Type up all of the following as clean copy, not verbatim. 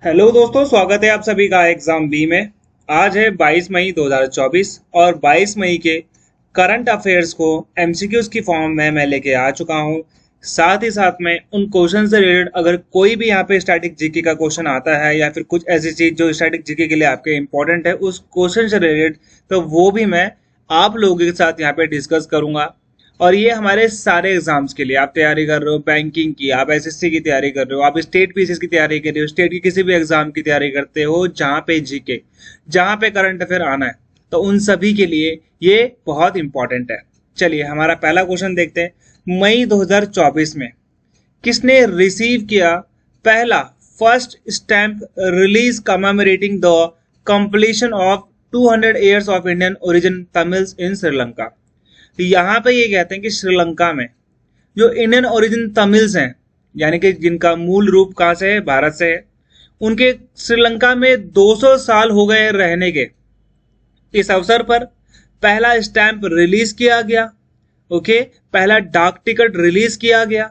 Hello दोस्तों, स्वागत है आप सभी का एग्जाम बी में। आज है 22 मई 2024 और 22 मई के करंट अफेयर्स को एमसीक्यूज की फॉर्म में मैं लेके आ चुका हूं। साथ ही साथ में उन क्वेश्चन से रिलेटेड अगर कोई भी यहाँ पे स्टैटिक जीके का क्वेश्चन आता है या फिर कुछ ऐसी चीज जो स्टैटिक जीके के लिए आपके इंपॉर्टेंट है उस क्वेश्चन से रिलेटेड, तो वो भी मैं आप लोगों के साथ यहाँ पे डिस्कस करूंगा। और ये हमारे सारे एग्जाम्स के लिए, आप तैयारी कर रहे हो बैंकिंग की, आप एसएससी की तैयारी कर रहे हो, आप स्टेट पीसीएस की तैयारी कर रहे हो, स्टेट की किसी भी एग्जाम की तैयारी करते हो जहां पे जीके, जहां पे करंट अफेयर आना है, तो उन सभी के लिए ये बहुत इंपॉर्टेंट है। चलिए हमारा पहला क्वेश्चन देखते हैं। मई 2024 में किसने रिसीव किया पहला first stamp release commemorating the completion of 200 years of Indian origin Tamils in Sri Lanka? यहाँ पे ये कहते हैं कि श्रीलंका में जो इंडियन ओरिजिन तमिल्स हैं, यानी कि जिनका मूल रूप कहाँ से है, भारत से है, उनके श्रीलंका में 200 साल हो गए रहने के। इस अवसर पर पहला स्टैंप रिलीज किया गया। ओके, पहला डाक टिकट रिलीज किया गया।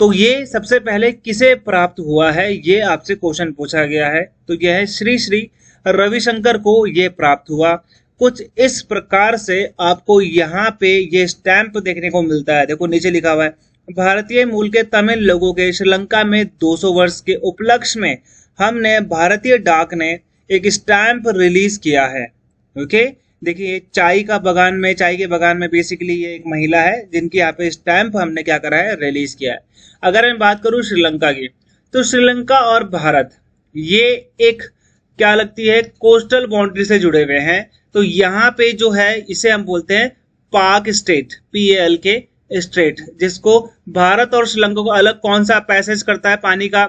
तो ये सबसे पहले किसे प्राप्त हुआ है, ये आपसे क्वेश्चन पूछा गया है। तो यह है श्री श्री रविशंकर को ये प्राप्त हुआ। कुछ इस प्रकार से आपको यहाँ पे ये स्टैंप देखने को मिलता है। देखो नीचे लिखा हुआ है, भारतीय मूल के तमिल लोगों के श्रीलंका में 200 वर्ष के उपलक्ष्य में हमने भारतीय डाक ने एक स्टैंप रिलीज किया है। ओके, देखिए चाय के बगान में बेसिकली ये एक महिला है जिनकी यहाँ पे स्टैंप हमने क्या करा है, रिलीज किया है। अगर मैं बात करूं श्रीलंका की, तो श्रीलंका और भारत ये एक क्या लगती है, कोस्टल बाउंड्री से जुड़े हुए हैं। तो यहाँ पे जो है इसे हम बोलते हैं पाक स्टेट, PAL के स्टेट, जिसको भारत और श्रीलंका को अलग कौन सा पैसेज करता है, पानी का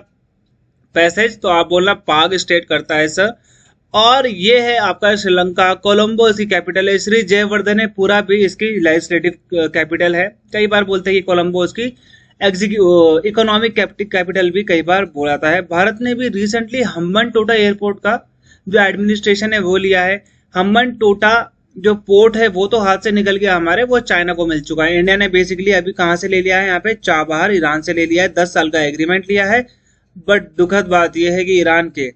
पैसेज, तो आप बोलना पाक स्टेट करता है सर। और ये है आपका श्रीलंका। कोलंबो इसकी कैपिटल है। श्री जयवर्धनेपुरा भी इसकी लेजिस्लेटिव कैपिटल है। कई बार बोलते हैं कि कोलंबो इसकी इकोनॉमिक कैपिटल भी कई बार बोला जाता है। भारत ने भी रिसेंटली हम्बन टोटा एयरपोर्ट का जो एडमिनिस्ट्रेशन है वो लिया है। हम्बन टोटा जो पोर्ट है वो तो हाथ से निकल गया हमारे, वो चाइना को मिल चुका है। इंडिया ने बेसिकली अभी कहां से ले लिया है, यहाँ पे चाबहार ईरान से ले लिया है। 10 साल का एग्रीमेंट लिया है। बट दुखद बात यह है कि ईरान के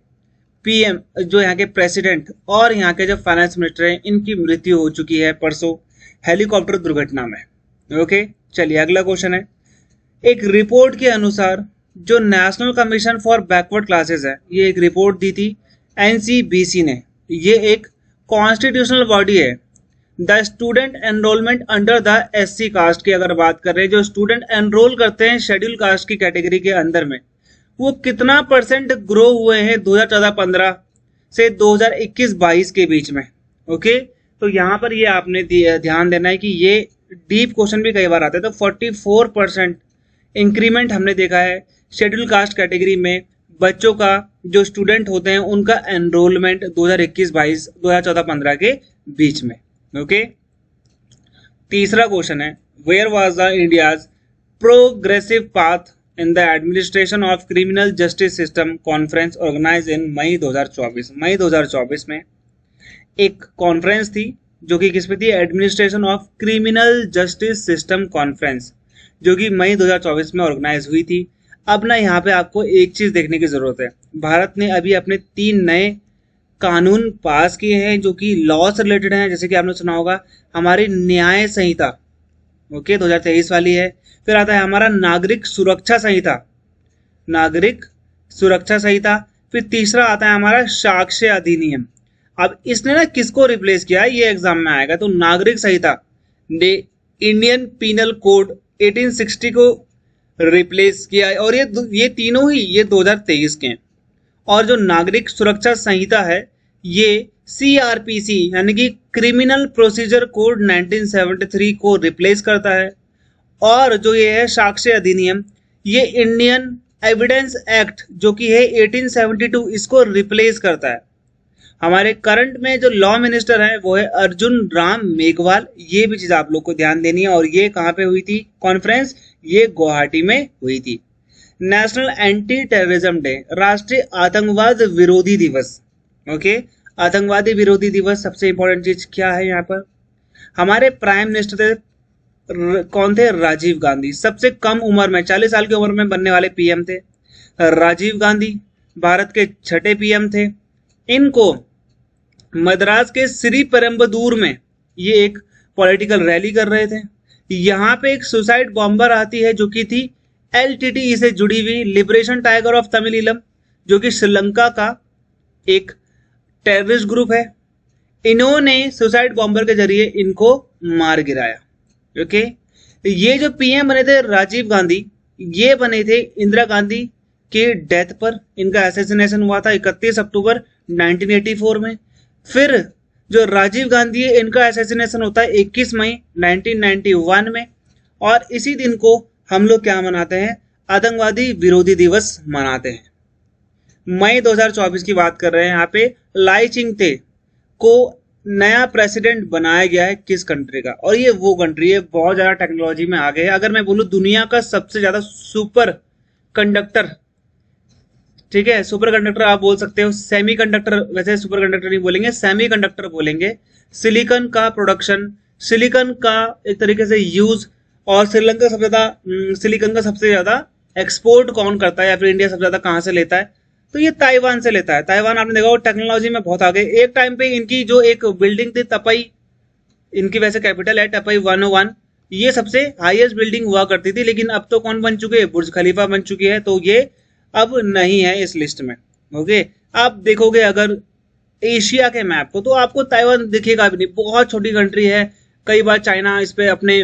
PM जो यहाँ के प्रेसिडेंट और यहाँ के जो फाइनेंस मिनिस्टर हैं, इनकी मृत्यु हो चुकी है परसों हेलीकॉप्टर दुर्घटना में। ओके, चलिए अगला क्वेश्चन है। एक रिपोर्ट के अनुसार जो national commission for backward classes है, ये एक रिपोर्ट दी थी NCBC ने। ये एक कॉन्स्टिट्यूशनल बॉडी है। The student enrollment under the SC caste की अगर बात कर रहे हैं, जो स्टूडेंट एनरोल करते हैं शेड्यूल कास्ट की कैटेगरी के अंदर में, वो कितना % ग्रो हुए हैं 2014-15 से 2021-22 के बीच में। ओके, तो यहाँ पर ये आपने ध्यान देना है कि ये डीप क्वेश्चन भी कई बार आते हैं। तो 44% इंक्रीमेंट हमने देखा है शेड्यूल कास्ट कैटेगरी में। बच्चों का जो स्टूडेंट होते हैं उनका एनरोलमेंट 2021-22 2014-15 के बीच में। ओके, तीसरा क्वेश्चन है, where was the India's progressive path in the administration of criminal justice system conference organise in May 2024? May 2024 में एक कॉन्फ्रेंस थी जो कि किस पे थी, administration of criminal justice system conference, जो कि मई 2024 में ऑर्गेनाइज हुई थी। अब ना यहाँ पे आपको एक चीज देखने की जरूरत है। भारत ने अभी अपने 3 नए कानून पास किए हैं जो कि लॉ से रिलेटेड हैं। जैसे कि आपने सुना होगा हमारी न्याय संहिता, ओके, 2023 वाली है। फिर आता है हमारा नागरिक सुरक्षा संहिता, नागरिक सुरक्षा संहिता। फिर तीसरा आता है हमारा साक्ष्य अधिनियम। अब इसने ना किसको रिप्लेस किया है, ये एग्जाम में आएगा। तो नागरिक संहिता ने इंडियन पीनल कोड 1860 को रिप्लेस किया है। और ये तीनों ही ये 2023 के हैं। और जो नागरिक सुरक्षा संहिता है ये CRPC यानी कि क्रिमिनल प्रोसीजर कोड 1973 को रिप्लेस करता है। और जो ये है साक्ष्य अधिनियम, ये इंडियन एविडेंस एक्ट जो कि है 1872, इसको रिप्लेस करता है। हमारे करंट में जो लॉ मिनिस्टर है वो है अर्जुन राम मेघवाल। ये भी चीज आप लोग को ध्यान देनी है। और ये कहाँ पे हुई थी कॉन्फ्रेंस, ये गुवाहाटी में हुई थी। नेशनल एंटी टेररिज्म डे, राष्ट्रीय आतंकवाद विरोधी दिवस। ओके, आतंकवादी विरोधी दिवस। सबसे इंपॉर्टेंट चीज क्या है यहाँ पर, हमारे प्राइम मिनिस्टर कौन थे, राजीव गांधी। सबसे कम उम्र में 40 साल की उम्र में बनने वाले PM थे राजीव गांधी। भारत के छठे पीएम थे। इनको मद्रास के श्री पेरुम्बदूर में ये एक पॉलिटिकल रैली कर रहे थे। यहाँ पे एक सुसाइड बॉम्बर आती है जो कि थी एलटीटी से जुड़ी हुई, लिबरेशन टाइगर ऑफ तमिलीलम, जो कि श्रीलंका का एक टेररिस्ट ग्रुप है। इन्होंने सुसाइड बॉम्बर के जरिए इनको मार गिराया। ओके, ये जो पीएम बने थे राजीव गांधी, ये बने थे इंदिरा गांधी के डेथ पर। इनका असैसिनेशन हुआ था 31 अक्टूबर 1984 में। फिर जो राजीव गांधी है, इनका असैसिनेशन होता है 21 मई 1991 में। और इसी दिन को हम लोग क्या मनाते हैं? आतंकवादी विरोधी दिवस मनाते हैं। मई 2024 की बात कर रहे हैं। यहाँ पे लाई चिंगते को नया प्रेसिडेंट बनाया गया है किस कंट्री का? और ये वो कंट्री है बहुत ज्यादा टेक्नोलॉजी में आगे है। अगर मैं बोलूं दुनिया का सबसे ज्यादा सुपर कंडक्टर, ठीक है, सुपर कंडक्टर आप बोल सकते हो, सेमी कंडक्टर, वैसे सुपर कंडक्टर नहीं बोलेंगे, सेमी कंडक्टर बोलेंगे। सिलिकॉन का प्रोडक्शन, सिलिकॉन का एक तरीके से यूज, और श्रीलंका सबसे ज्यादा सिलिकॉन का सबसे ज्यादा एक्सपोर्ट कौन करता है या फिर इंडिया सबसे ज्यादा कहां से लेता है? तो ये ताइवान से लेता है। ताइवान आपने देखा टेक्नोलॉजी में बहुत आगे। एक टाइम पे इनकी जो एक बिल्डिंग थी तपई, इनकी वैसे कैपिटल है टपई 101, ये सबसे हाईएस्ट बिल्डिंग हुआ करती थी। लेकिन अब तो कौन बन चुके हैं? बुर्ज खलीफा बन चुकी है, तो ये अब नहीं है इस लिस्ट में। ओके, आप देखोगे अगर एशिया के मैप को तो आपको ताइवान दिखेगा भी नहीं, बहुत छोटी कंट्री है। कई बार चाइना इस पे अपने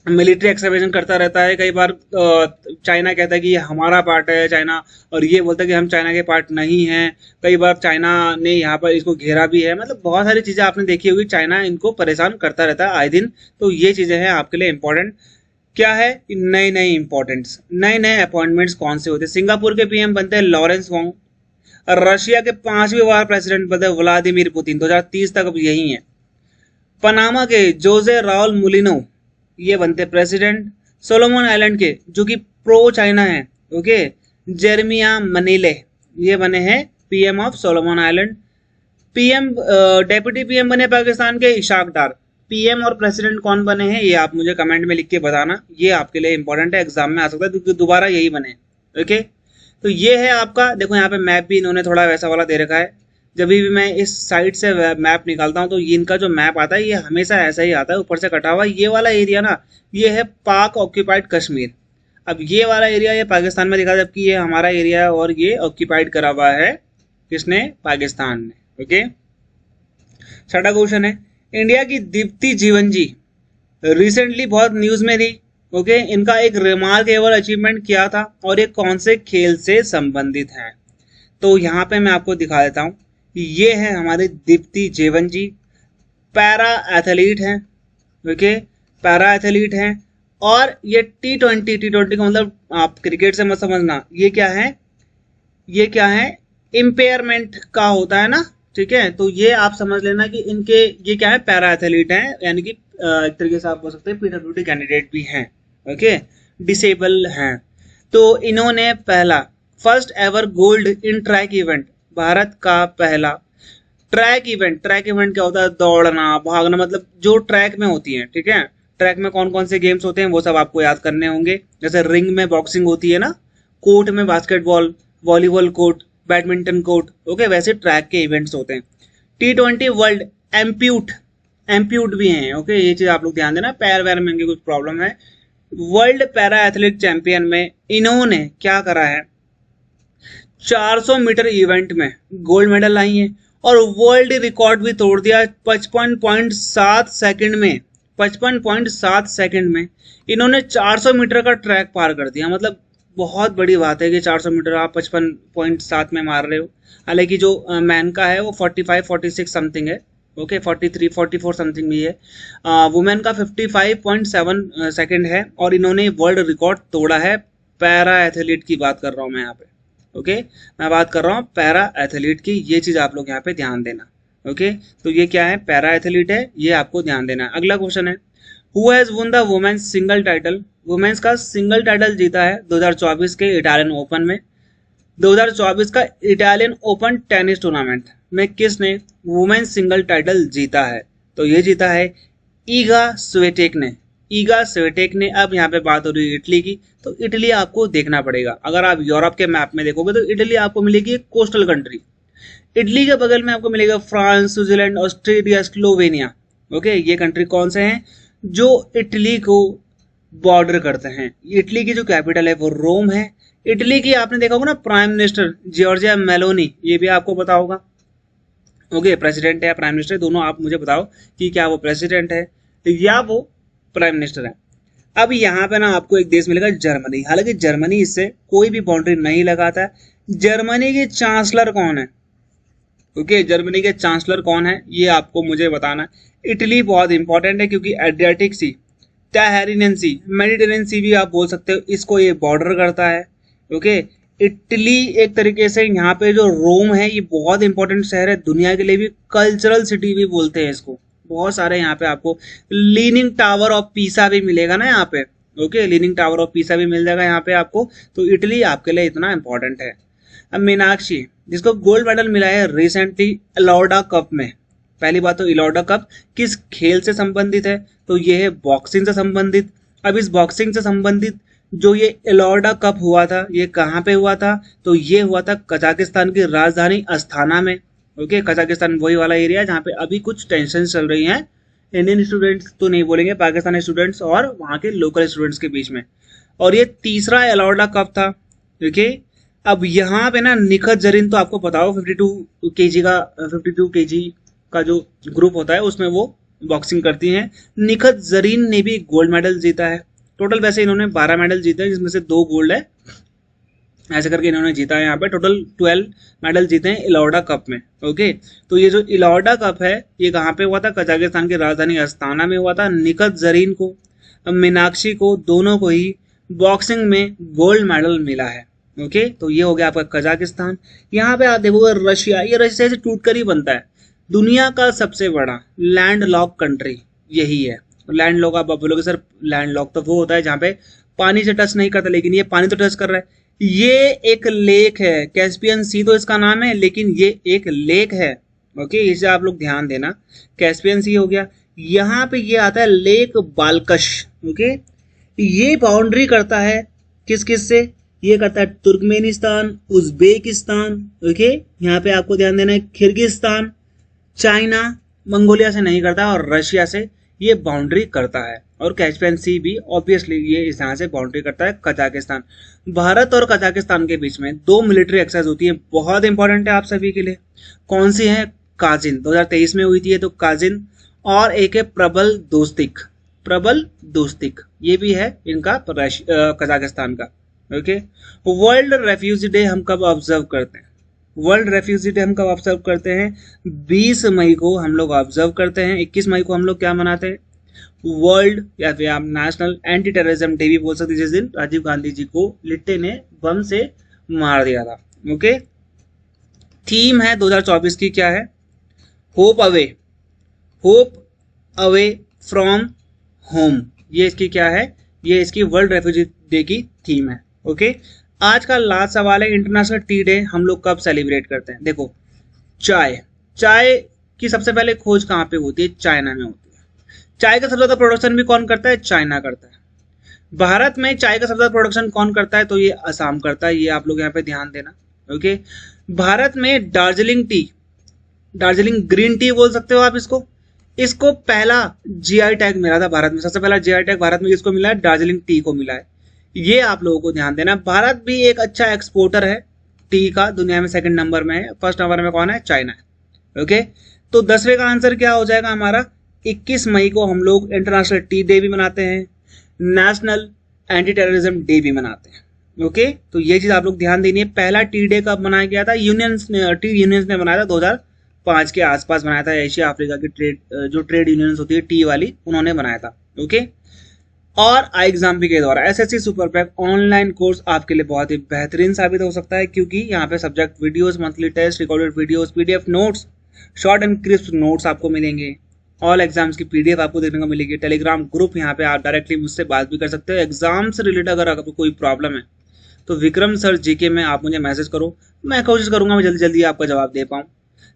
मिलिट्री एक्सपेंशन करता रहता है। कई बार चाइना कहता है कि ये हमारा पार्ट है चाइना, और ये बोलता है कि हम चाइना के पार्ट नहीं हैं। कई बार चाइना ने यहाँ पर इसको घेरा भी है। मतलब बहुत सारी चीजें आपने देखी होगी, चाइना इनको परेशान करता रहता है आए दिन। तो ये चीजें हैं आपके लिए इंपॉर्टेंट। क्या है? नए नए इंपॉर्टेंट्स, नए नए अपॉइंटमेंट्स कौन से होते हैं? सिंगापुर के पीएम बनते हैं लॉरेंस वोंग। रशिया के 5वीं बार प्रेसिडेंट बनते हैं व्लादिमीर पुतिन, 2030 तक अब यही है। पनामा के जोसे राउल मुलिनो ये बनते प्रेसिडेंट। सोलोमन आइलैंड के जो कि प्रो चाइना है, ओके, जेरमिया मनीले ये बने हैं PM of Solomon island. PM deputy PM बने पाकिस्तान के इशाक डार। पीएम और प्रेसिडेंट कौन बने हैं ये आप मुझे कमेंट में लिख के बताना, ये आपके लिए इंपॉर्टेंट है, एग्जाम में आ सकता है क्योंकि दोबारा यही बने। ओके, तो ये है आपका, देखो यहाँ पे मैप भी इन्होंने थोड़ा वैसा वाला दे रखा है। जब भी मैं इस साइड से मैप निकालता हूँ तो ये इनका जो मैप आता है ये हमेशा ऐसा ही आता है, ऊपर से कटा हुआ। ये वाला एरिया ना, ये है पाक ऑक्यूपाइड कश्मीर। अब ये वाला एरिया ये पाकिस्तान में दिखा, जबकि ये हमारा एरिया है और ये ऑक्यूपाइड करा हुआ है किसने? पाकिस्तान ने। ओके, छठा क्वेश्चन है, इंडिया की दीप्ति जीवनजी रिसेंटली बहुत न्यूज में थी। ओके, इनका एक रिमार्केबल अचीवमेंट किया था और ये कौन से खेल से संबंधित है? तो यहाँ पे मैं आपको दिखा देता हूँ। ये है हमारे दीप्ति जीवनजी, पैरा एथलीट हैं। ओके, पैरा एथलीट हैं। और ये टी20 का मतलब आप क्रिकेट से मत समझना, ये क्या है? ये क्या है? इम्पेयरमेंट का होता है ना, ठीक है। तो ये आप समझ लेना कि इनके ये क्या है? पैरा एथलीट हैं, यानी कि एक तरीके से आप बोल सकते हैं पीडब्ल्यूडी कैंडिडेट भी हैं। ओके, डिसेबल हैं। तो इन्होंने पहला first ever gold in track event, Bharat का पहला ट्रैक इवेंट। ट्रैक इवेंट क्या होता है? दौड़ना, भागना, मतलब जो ट्रैक में होती है, ठीक है। ट्रैक में कौन कौन से गेम्स होते हैं वो सब आपको याद करने होंगे। जैसे रिंग में बॉक्सिंग होती है ना, कोर्ट में basketball, volleyball court, badminton court, okay, वैसे ट्रैक के इवेंट्स होते हैं। टी20 वर्ल्ड एम्प्यूट भी हैं। ओके, ये चीज आप लोग ध्यान देना, पैर वैर में इनकी कुछ प्रॉब्लम है। वर्ल्ड पैरा एथलेटिक चैंपियन में इन्होंने क्या करा है? 400 मीटर इवेंट में गोल्ड मेडल लाई है और वर्ल्ड रिकॉर्ड भी तोड़ दिया 55.7 सेकंड में। 55.7 सेकंड में इन्होंने 400 मीटर का ट्रैक पार कर दिया। मतलब बहुत बड़ी बात है कि 400 मीटर आप 55.7 में मार रहे हो। हालांकि जो मैन का है वो 45-46 समथिंग है, ओके, 43-44 समथिंग भी है। वुमेन का 55.7 सेकंड है और इन्होंने वर्ल्ड रिकॉर्ड तोड़ा है। पैरा एथलीट की बात कर रहा हूँ मैं यहाँ पे। ओके, मैं बात कर रहा हूँ पैरा एथलीट की, ये चीज आप लोग यहाँ पे ध्यान देना। ओके, तो ये क्या है? पैरा एथलीट है, ये आपको ध्यान देना है। अगला क्वेश्चन है, who has won the women's single title? Women's का सिंगल टाइटल जीता है 2024 के इटालियन ओपन में। 2024 का इटालियन ओपन टेनिस टूर्नामेंट में किसने वुमेन्स सिंगल टाइटल जीता है? तो ये जीता है ईगा स्विएटेक ने। ईगा स्विटेक ने। अब यहाँ पे बात हो रही है इटली की, तो इटली आपको देखना पड़ेगा। अगर आप यूरोप के मैप में देखोगे तो इटली आपको मिलेगी एक कोस्टल कंट्री। इटली के बगल में आपको मिलेगा France, Switzerland, Australia, Slovenia. Okay, ये कंट्री कौन से हैं जो इटली को बॉर्डर करते हैं। इटली की जो कैपिटल है वो रोम है। इटली की आपने देखा होगा ना प्राइम मिनिस्टर जॉर्जिया मेलोनी, ये भी आपको पता होगा। ओके, प्रेसिडेंट है या प्राइम मिनिस्टर, दोनों आप मुझे बताओ कि क्या वो प्रेसिडेंट है या वो प्राइम मिनिस्टर है। अब यहाँ पे ना आपको एक देश मिलेगा जर्मनी। हालांकि जर्मनी इससे कोई भी बाउंड्री नहीं लगाता है। जर्मनी के चांसलर कौन है? ओके, जर्मनी के चांसलर कौन है ये आपको मुझे बताना है। इटली बहुत इंपॉर्टेंट है क्योंकि एड्रियाटिक सी, टायरेनियन सी, मेडिटेरियन सी भी आप बोल सकते हो, इसको ये बॉर्डर करता है। ओके, इटली एक तरीके से यहाँ पे जो रोम है ये बहुत इंपॉर्टेंट शहर है, दुनिया के लिए भी कल्चरल सिटी भी बोलते हैं इसको। बहुत सारे यहाँ पे आपको लीनिंग टावर ऑफ पीसा भी मिलेगा ना यहाँ पे। Okay, leaning tower of Pisa भी मिल जाएगा यहाँ पे आपको। तो इटली आपके लिए इतना इंपॉर्टेंट है। अब मीनाक्षी, जिसको गोल्ड मेडल मिला है रिसेंटली इलॉर्डा कप में। पहली बात तो इलॉर्डा कप किस खेल से संबंधित है? तो ये है बॉक्सिंग से संबंधित। अब इस बॉक्सिंग से संबंधित जो ये इलॉर्डा कप हुआ था ये कहाँ पे हुआ था? तो ये हुआ था कजाकिस्तान की राजधानी अस्थाना में। ओके, कजाकिस्तान वही वाला एरिया जहाँ पे अभी कुछ टेंशन चल रही हैं इंडियन स्टूडेंट्स तो नहीं बोलेंगे, पाकिस्तानी स्टूडेंट्स और वहाँ के लोकल स्टूडेंट्स के बीच में। और ये तीसरा इलॉर्डा कप था। ओके, अब यहाँ पे ना निखत जरीन तो आपको पता हो 52 केजी का जो ग्रुप होता है उसमें वो बॉक्सिंग करती हैं। निखत जरीन ने भी गोल्ड मेडल जीता है। टोटल वैसे इन्होंने 12 मेडल जीते हैं जिसमें से 2 गोल्ड है, ऐसे करके इन्होंने जीता है। यहाँ पे टोटल 12 मेडल जीते हैं इलॉर्डा कप में। ओके, तो ये जो इलॉर्डा कप है ये कहाँ पे हुआ था? कजाकिस्तान की राजधानी अस्थाना में हुआ था। निखत जरीन को, मीनाक्षी को, दोनों को ही बॉक्सिंग में गोल्ड मेडल मिला है। ओके, तो ये हो गया आपका कजाकिस्तान। यहाँ पे आप देखोगे रशिया, ये रशिया से टूटकर ही बनता है। दुनिया का सबसे बड़ा लैंड लॉक कंट्री यही है। लैंड लॉक आप बोलोगे सर लैंड लॉक तो वो होता है जहाँ पे पानी से टच नहीं करता, लेकिन ये पानी तो टच कर रहा है। ये एक लेक है, कैस्पियन सी तो इसका नाम है, लेकिन ये एक लेक है। ओके, इसे आप लोग ध्यान देना। कैस्पियन सी हो गया, यहाँ पे ये आता है लेक बाल्कश। ओके, ये बाउंड्री करता है किस किस से? ये करता है तुर्कमेनिस्तान, उज्बेकिस्तान। ओके, यहाँ पे आपको ध्यान देना है किर्गिस्तान, चाइना, मंगोलिया से नहीं करता और रशिया से ये बाउंड्री करता है। और कैस्पियन सी भी ऑब्वियसली ये इस यहाँ से बाउंड्री करता है कजाकिस्तान। भारत और कजाकिस्तान के बीच में 2 मिलिट्री एक्सरसाइज होती है, बहुत इंपॉर्टेंट है आप सभी के लिए। कौन सी है? काजिन 2023 में हुई थी, तो काजिन। और एक है प्रबल दोस्तिक। प्रबल दोस्तिक ये भी है इनका कजाकिस्तान का। ओके, वर्ल्ड रेफ्यूजी डे हम कब ऑब्जर्व करते हैं? वर्ल्ड रेफ्यूजी डे हम कब ऑब्जर्व करते हैं? 20 मई को हम लोग ऑब्जर्व करते हैं। 21 मई को हम लोग क्या मनाते हैं? वर्ल्ड या फिर आप नेशनल एंटी टेररिज्म डे भी बोल सकते हैं, जिस दिन राजीव गांधी जी को लिट्टे ने बम से मार दिया था। ओके, थीम है 2024 की क्या है? Hope away from home. ये इसकी क्या है? ये इसकी वर्ल्ड रेफ्यूजी डे की थीम है। ओके, आज का लास्ट सवाल है इंटरनेशनल टी डे हम लोग कब सेलिब्रेट करते हैं? देखो, चाय की सबसे पहले खोज कहाँ पे होती है? चाइना में होती है। चाय का सबसे ज्यादा प्रोडक्शन भी कौन करता है? चाइना करता है। भारत में चाय का सबसे ज्यादा प्रोडक्शन कौन करता है? तो ये असम करता है। ये आप लोग यहाँ पे ध्यान देना। ओके, भारत में दार्जिलिंग ग्रीन टी बोल सकते हो आप इसको पहला जीआई टैग मिला था भारत में। सबसे पहला जीआई टैग भारत में किसको मिला है? दार्जिलिंग टी को मिला है। ये आप लोगों को ध्यान देना। भारत भी एक अच्छा एक्सपोर्टर है टी का, दुनिया में 2nd नंबर में है। 1st नंबर में कौन है? चाइना है। ओके, तो 10वें का आंसर क्या हो जाएगा हमारा? 21 मई को हम लोग इंटरनेशनल टी डे भी मनाते हैं, नेशनल एंटी टेररिज्म डे भी मनाते हैं। ओके, तो ये चीज आप लोग ध्यान देनी है। पहला टी डे कब मनाया गया था? टी यूनियंस ने बनाया था 2005 के आसपास बनाया था। एशिया अफ्रीका की जो ट्रेड यूनियंस होती है टी वाली, उन्होंने बनाया था। ओके, और एग्जाम के द्वारा SSC super pack online course आपके लिए बहुत ही बेहतरीन साबित हो सकता है, क्योंकि यहाँ पे subject videos, monthly test, recorded videos, PDF notes, short and crisp notes आपको मिलेंगे। ऑल एग्जाम्स की पीडीएफ आपको देखने को मिलेगी। टेलीग्राम ग्रुप यहाँ पे आप डायरेक्टली मुझसे बात भी कर सकते हो। एग्जाम से रिलेटेड अगर आपको कोई प्रॉब्लम है तो विक्रम सर जीके में आप मुझे मैसेज करो, मैं कोशिश करूंगा मैं जल्दी जल्दी आपका जवाब दे पाऊँ।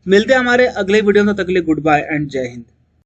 मिलते हैं हमारे अगले वीडियो में, तब तक के लिए गुड बाय एंड जय हिंद।